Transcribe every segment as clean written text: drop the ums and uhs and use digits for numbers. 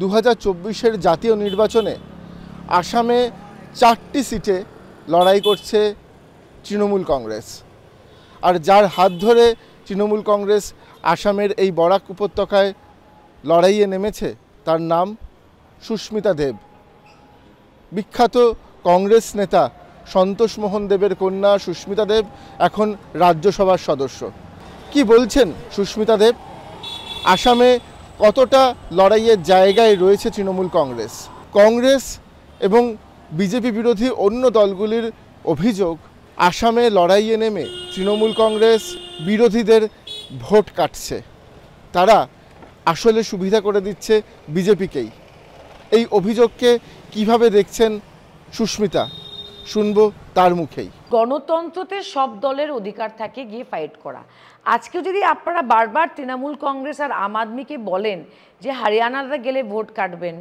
2024-এর জাতীয় নির্বাচনে আসামে 4টি সিটে লড়াই করছে তৃণমূল কংগ্রেস। আর যার হাত ধরে তৃণমূল কংগ্রেস আসামের এই বরাক উপত্যকায় লড়াইয়ে নেমেছে তার নাম সুস্মিতা দেব। বিখ্যাত কংগ্রেস নেতা সন্তোষ মোহন দেবের কন্যা সুস্মিতা দেব এখন রাজ্যসভার সদস্য। কি বলছেন সুস্মিতা দেব? আসামে কতটা লড়াইয়ের জায়গায় রয়েছে তৃণমূল কংগ্রেস? কংগ্রেস এবং বিজেপি বিরোধী অন্য দলগুলির অভিযোগ, আসামে লড়াইয়ে নেমে তৃণমূল কংগ্রেস বিরোধীদের ভোট কাটছে, তারা আসলে সুবিধা করে দিচ্ছে বিজেপিকেই। এই অভিযোগকে কিভাবে দেখছেন সুস্মিতা, শুনবো তার মুখেই। গণতন্ত্রতে সব দলের অধিকার থাকে গিয়ে ফাইট করা। আজকে যদি আপনারা বারবার তৃণমূল কংগ্রেস আর আম আদমিকে বলেন যে হরিয়ানাতে গেলে ভোট কাটবেন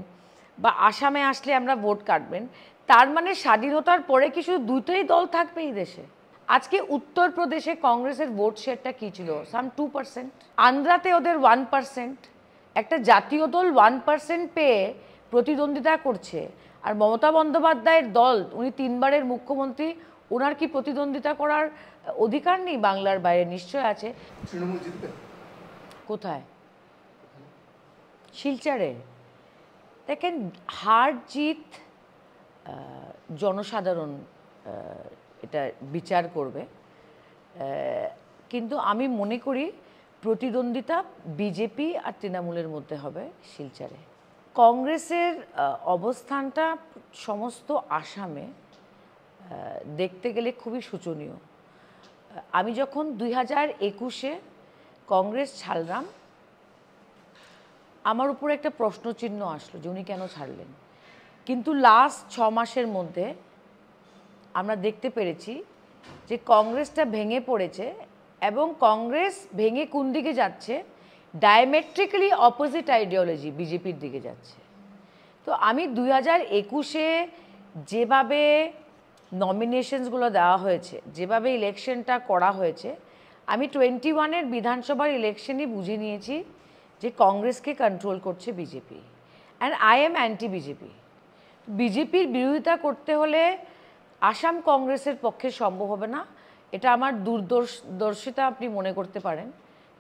বা আসামে আসলে আমরা ভোট কাটবেন, তার মানে স্বাধীনতার পরে কি শুধু দুটোই দল থাকবে এই দেশে? আজকে উত্তরপ্রদেশে কংগ্রেসের ভোট শেয়ারটা কী ছিল? সাম 2%। আন্ধ্রাতে ওদের 1%। একটা জাতীয় দল 1% পেয়ে প্রতিদ্বন্দ্বিতা করছে। আর মমতা বন্দ্যোপাধ্যায়ের দল, উনি 3বারের মুখ্যমন্ত্রী, ওনার কি প্রতিদ্বন্দ্বিতা করার অধিকার নেই? বাংলার বাইরে নিশ্চয় আছে। তৃণমূল জিতবে কোথায়? শিলচরে। দেখেন, হার জিত জনসাধারণ এটা বিচার করবে, কিন্তু আমি মনে করি প্রতিদ্বন্দ্বিতা বিজেপি আর তৃণমূলের মধ্যে হবে শিলচরে। কংগ্রেসের অবস্থানটা সমস্ত আসামে দেখতে গেলে খুবই শোচনীয়। আমি যখন 2021-এ কংগ্রেস ছাড়লাম, আমার উপর একটা প্রশ্নচিহ্ন আসলো যে উনি কেন ছাড়লেন। কিন্তু লাস্ট 6 মাসের মধ্যে আমরা দেখতে পেরেছি যে কংগ্রেসটা ভেঙে পড়েছে, এবং কংগ্রেস ভেঙে কোন দিকে যাচ্ছে? ডায়ামেট্রিক্যালি অপোজিট আইডিওলজি বিজেপির দিকে যাচ্ছে। তো আমি 2021-এ যেভাবে নমিনেশনসগুলো দেওয়া হয়েছে, যেভাবে ইলেকশনটা করা হয়েছে, আমি 21-এর বিধানসভার ইলেকশনই বুঝে নিয়েছি যে কংগ্রেসকে কন্ট্রোল করছে BJP. And I am anti BJP. বিজেপির বিরোধিতা করতে হলে আসাম কংগ্রেসের পক্ষে সম্ভব হবে না। এটা আমার দূরদর্শিতা আপনি মনে করতে পারেন।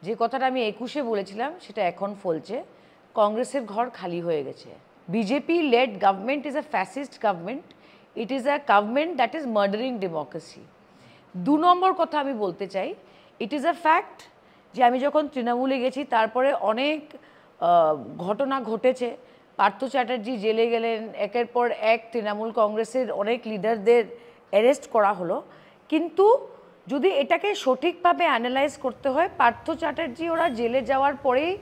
যে কথাটা আমি 21-এ বলেছিলাম সেটা এখন ফলছে। কংগ্রেসের ঘর খালি হয়ে গেছে। BJP led government is a fascist government. It is a government that is murdering democracy. 2 নম্বর কথা আমি বলতে চাই, ইট ইজ আ ফ্যাক্ট যে আমি যখন তৃণমূলে গেছি তারপরে অনেক ঘটনা ঘটেছে। পার্থ চ্যাটার্জি জেলে গেলেন, একের পর এক তৃণমূল কংগ্রেসের অনেক লিডারদের অ্যারেস্ট করা হলো। কিন্তু যদি এটাকে সঠিকভাবে অ্যানালাইজ করতে হয়, পার্থ চ্যাটার্জি ওরা জেলে যাওয়ার পরেই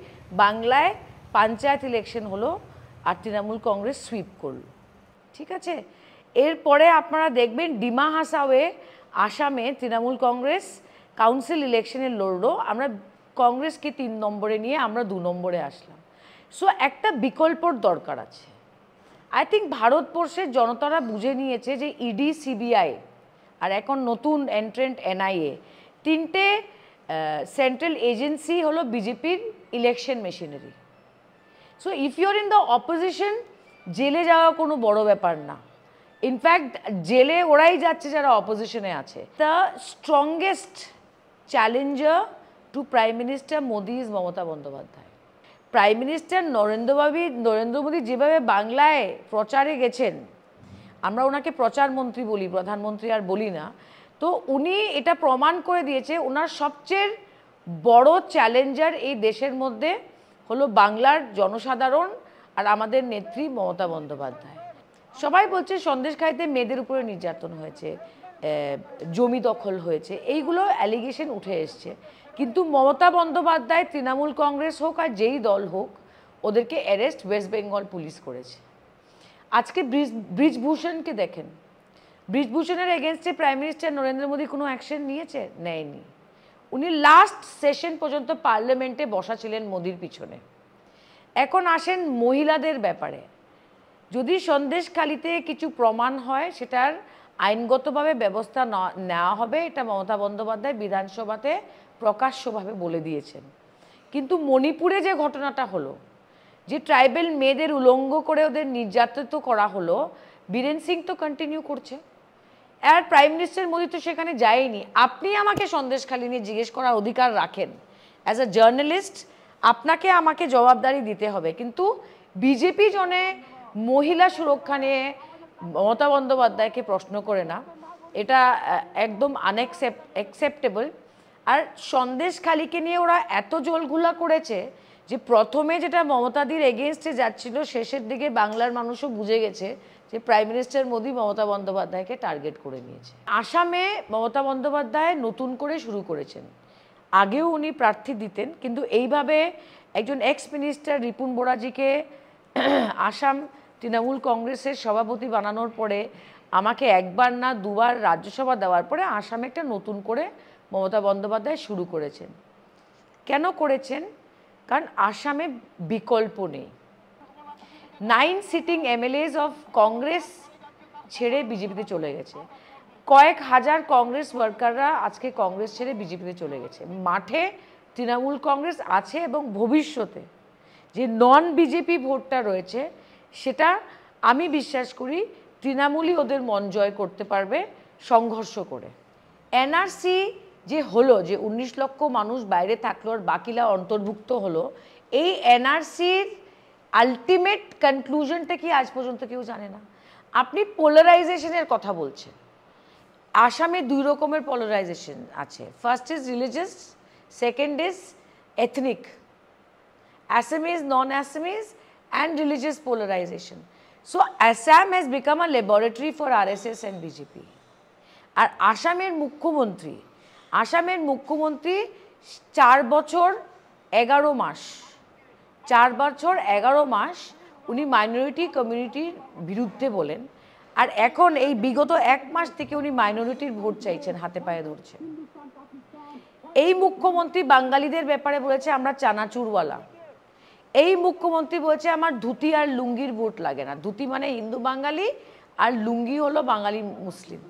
বাংলায় পঞ্চায়েত ইলেকশন হলো আর তৃণমূল কংগ্রেস সুইপ করলো। ঠিক আছে, এরপরে আপনারা দেখবেন ডিমা হাসাওয়ে আসামে তৃণমূল কংগ্রেস কাউন্সিল ইলেকশনে লড়লো। আমরা কংগ্রেসকে 3 নম্বরে নিয়ে আমরা 2 নম্বরে আসলাম। সো একটা বিকল্পর দরকার আছে। আই থিঙ্ক ভারতবর্ষের জনতারা বুঝে নিয়েছে যে ইডি, সিবিআই আর এখন নতুন এন্ট্রেন্ট এনআইএ, 3টে সেন্ট্রাল এজেন্সি হলো বিজেপির election machinery. So if you are in the opposition, জেলে যাওয়া কোনো বড় ব্যাপার না। ইনফ্যাক্ট জেলে ওরাই যাচ্ছে যারা অপোজিশনে আছে। The strongest challenger to prime minister Modi is Mamata Bandyopadhyay. Prime minister Narendra Modi যেভাবে বাংলায় প্রচারে গেছেন, আমরা ওনাকে প্রচারমন্ত্রী বলি, প্রধানমন্ত্রী আর বলি না, তো উনি এটা প্রমাণ করে দিয়েছে ওনার সবচেয়ে বড় চ্যালেঞ্জার এই দেশের মধ্যে হলো বাংলার জনসাধারণ আর আমাদের নেত্রী মমতা বন্দ্যোপাধ্যায়। সবাই বলছে সন্দেশখালিতে মেয়েদের উপরে নির্যাতন হয়েছে, জমি দখল হয়েছে, এইগুলো অ্যালিগেশন উঠে এসছে। কিন্তু মমতা বন্দ্যোপাধ্যায়, তৃণমূল কংগ্রেস হোক আর যেই দল হোক, ওদেরকে অ্যারেস্ট ওয়েস্ট বেঙ্গল পুলিশ করেছে। আজকে ব্রিজভূষণকে দেখেন, ব্রিজভূষণের এগেনস্টে প্রাইম মিনিস্টার নরেন্দ্র মোদী কোনো অ্যাকশন নিয়েছে? নেয়নি। উনি লাস্ট সেশন পর্যন্ত পার্লামেন্টে বসা ছিলেন মোদির পিছনে। এখন আসেন মহিলাদের ব্যাপারে। যদি সন্দেশখালিতে কিছু প্রমাণ হয়, সেটার আইনগতভাবে ব্যবস্থা নেওয়া হবে, এটা মমতা বন্দ্যোপাধ্যায় বিধানসভাতে প্রকাশ্যভাবে বলে দিয়েছেন। কিন্তু মণিপুরে যে ঘটনাটা হলো, যে ট্রাইবেল মেয়েদের উলঙ্গ করে ওদের নির্যাতিত করা হলো, বীরেন সিং তো কন্টিনিউ করছে। আর প্রাইম মিনিস্টার মোদি তো সেখানে যায়নি। আপনি আমাকে সন্দেশখালি নিয়ে জিজ্ঞেস করার অধিকার রাখেন, অ্যাজ আ জার্নালিস্ট আপনাকে আমাকে জবাবদারি দিতে হবে। কিন্তু বিজেপি জনে মহিলা সুরক্ষা নিয়ে মমতা বন্দ্যোপাধ্যায়কে প্রশ্ন করে না, এটা একদম অ্যাকসেপ্টেবল। আর সন্দেশখালিকে নিয়ে ওরা এত জলঘোলা করেছে যে প্রথমে যেটা মমতাদির এগেনস্টে যাচ্ছিল, শেষের দিকে বাংলার মানুষও বুঝে গেছে যে প্রাইম মিনিস্টার মোদি মমতা বন্দ্যোপাধ্যায়কে টার্গেট করে নিয়েছে। আসামে মমতা বন্দ্যোপাধ্যায় নতুন করে শুরু করেছেন, আগেও উনি প্রার্থী দিতেন, কিন্তু এইভাবে একজন এক্স মিনিস্টার রিপুন বোরাজিকে আসাম তৃণমূল কংগ্রেসের সভাপতি বানানোর পরে, আমাকে একবার না দুবার রাজ্যসভা দেওয়ার পরে আসামে একটা নতুন করে মমতা বন্দ্যোপাধ্যায় শুরু করেছেন। কেন করেছেন? কারণ আসামে বিকল্প নেই। 9 সিটিং এমএলএস অফ কংগ্রেস ছেড়ে বিজেপিতে চলে গেছে। কয়েক হাজার কংগ্রেস ওয়ার্কাররা আজকে কংগ্রেস ছেড়ে বিজেপিতে চলে গেছে। মাঠে তৃণমূল কংগ্রেস আছে এবং ভবিষ্যতে যে নন বিজেপি ভোটটা রয়েছে সেটা আমি বিশ্বাস করি তৃণমূলই ওদের মন জয় করতে পারবে সংঘর্ষ করে। এনআরসি যে হলো, যে 19 লক্ষ মানুষ বাইরে থাকলো আর বাকিরা অন্তর্ভুক্ত হলো, এই এনআরসির আলটিমেট কনক্লুশনটা কি আজ পর্যন্ত কেউ জানে না। আপনি পোলারাইজেশনের কথা বলছেন। আসামে 2 রকমের পোলারাইজেশন আছে। First is religious, second is ethnic. Assamese, non-Assamese and religious polarization. So Assam has become a laboratory for RSS and BJP. আর আসামের মুখ্যমন্ত্রী 4 বছর 11 মাস 4 বছর 11 মাস উনি মাইনরিটি কমিউনিটির বিরুদ্ধে বলেন, আর এখন এই বিগত 1 মাস থেকে উনি মাইনরিটির ভোট চাইছেন, হাতে পায়ে ধরছেন। এই মুখ্যমন্ত্রী বাঙালিদের ব্যাপারে বলেছে আমরা চানাচুরওয়ালা। এই মুখ্যমন্ত্রী বলেছে আমার ধুতি আর লুঙ্গির ভোট লাগে না। ধুতি মানে হিন্দু বাঙালি আর লুঙ্গি হলো Bangali Muslim.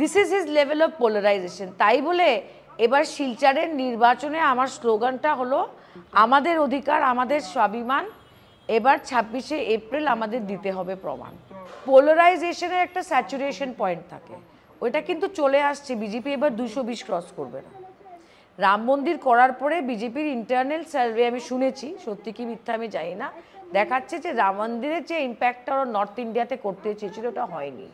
This is his level of polarisation. তাই বলে এবার শিলচরের নির্বাচনে আমার স্লোগানটা হলো আমাদের অধিকার, আমাদের স্বাভিমান, এবার 26শে এপ্রিল আমাদের দিতে হবে প্রমাণ। পোলারাইজেশনের একটা স্যাচুরেশন পয়েন্ট থাকে, ওইটা কিন্তু চলে আসছে। বিজেপি এবার 220 ক্রস করবে না। রাম মন্দির করার পরে বিজেপির ইন্টারনাল সার্ভে আমি শুনেছি, সত্যি কি মিথ্যা আমি জানি না, দেখাচ্ছে যে রাম মন্দিরের যে ইম্প্যাক্টটা ওরা নর্থ ইন্ডিয়াতে করতে চেয়েছিল ওটা হয়নি।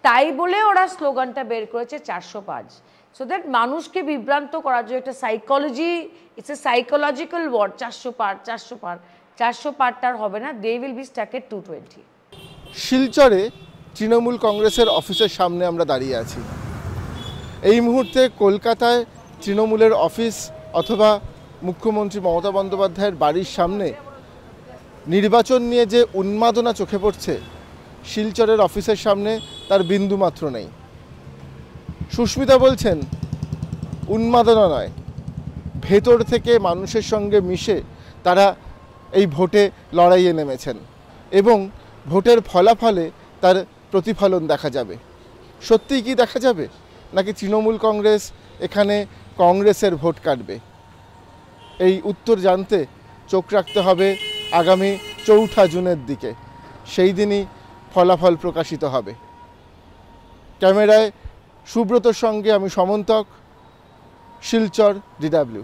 তাই বলে ওরা স্লোগানটা বের করেছে 405, সো দ্যাট মানুষকে বিভ্রান্ত করার জন্য একটা psychology, it's a psychological war. 400 পারটার হবে না, they will be stuck at 220। শিলচরে তৃণমূল কংগ্রেসের অফিসের সামনে আমরা দাঁড়িয়ে আছি। এই মুহূর্তে কলকাতায় তৃণমূলের অফিস অথবা মুখ্যমন্ত্রী মমতা বন্দ্যোপাধ্যায়ের বাড়ির সামনে নির্বাচন নিয়ে যে উন্মাদনা চোখে পড়ছে, শিলচরের অফিসের সামনে তার বিন্দুমাত্র নেই। সুস্মিতা বলছেন উন্মাদনা নয়, ভেতর থেকে মানুষের সঙ্গে মিশে তারা এই ভোটে লড়াইয়ে নেমেছেন এবং ভোটের ফলাফলে তার প্রতিফলন দেখা যাবে। সত্যিই কি দেখা যাবে, নাকি তৃণমূল কংগ্রেস এখানে কংগ্রেসের ভোট কাটবে? এই উত্তর জানতে চোখ রাখতে হবে আগামী 4 জুনের দিকে। সেই দিনই ফলাফল প্রকাশিত হবে। ক্যামেরায় সুব্রতর সঙ্গে আমি সমন্তক, শিলচর, DW।